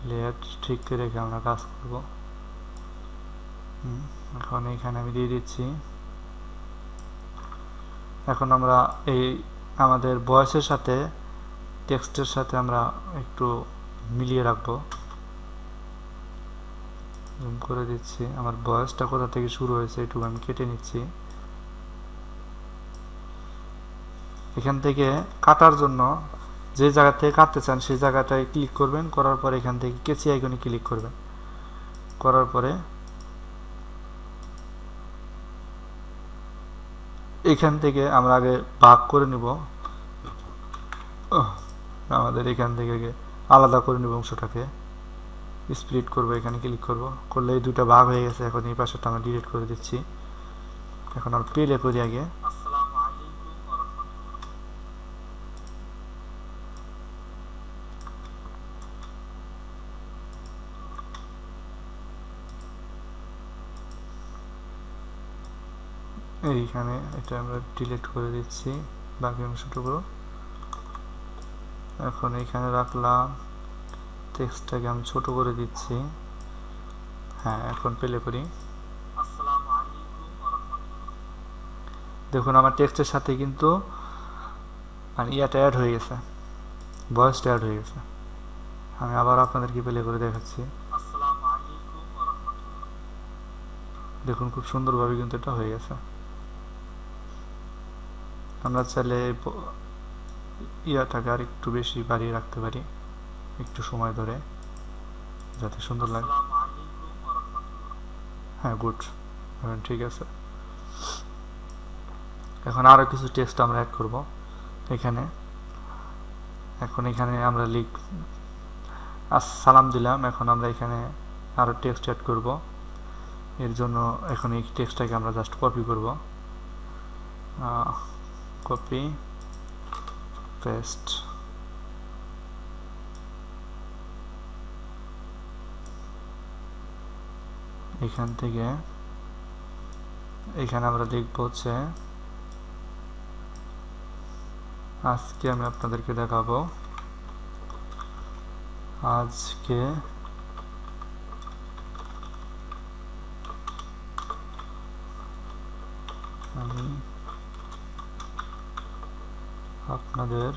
Layer ঠিক করে রেখে আমরা কাজ করব। এখন এখানে আমি দিয়ে দিচ্ছি। এখন আমরা এই আমাদের ভয়েসের সাথে টেক্সটের সাথে আমরা একটু মিলিয়ে রাখবো। জুম করে দিচ্ছি। আমার ভয়েসটা কোথা থেকে শুরু হয়েছে এটুকু আমি কেটে নিচ্ছি। এখান থেকে কাটার জন্য যে জায়গা থেকে কাটতে চান সেই জায়গাটায় ক্লিক করবেন, করার পরে এখান থেকে কেচি আইকনে ক্লিক করবেন, করার পরে এখান থেকে আমরা আগে ভাগ করে নিব, আমাদের এখান থেকে আলাদা করে নিব অংশটাকে, স্প্লিট করব, এখানে ক্লিক করব, করলে এই দুটো ভাগ হয়ে গেছে। এখন এই পাশেটা আমরা ডিলিট করে দিচ্ছি। এখন আমরা প্লে করি আগে। এইখানে এটা আমরা ডিলিট করে দিচ্ছি বাকি অংশটুকু। এখন এইখানে রাখলাম, টেক্সটটাকে আমি ছোট করে দিচ্ছি। হ্যাঁ, এখন প্লে করি। দেখুন আমার টেক্সটের সাথে কিন্তু মানে ইয়াটা অ্যাড হয়ে গেছে, ভয়েসটা অ্যাড হয়ে গেছে। আমি আবার আপনাদেরকে প্লে করে দেখাচ্ছি। দেখুন খুব সুন্দরভাবে কিন্তু এটা হয়ে গেছে। আমরা চাইলে ইয়াটাকে আর একটু বেশি বাড়িয়ে রাখতে পারি একটু সময় ধরে, যাতে সুন্দর লাগে। হ্যাঁ, গুড, ঠিক আছে। এখন আরও কিছু টেক্সট আমরা অ্যাড করব এখানে। এখন এখানে আমরা সালাম দিলাম। এখন আমরা এখানে আরও টেক্সট অ্যাড করব। এর জন্য এখন এই টেক্সটটাকে আমরা জাস্ট কপি করব, কপি পেস্ট। এখান থেকে এখানে আমরা লিখব হচ্ছে, আজকে আমি আপনাদেরকে দেখাবো, আজকে আমি আপনাদের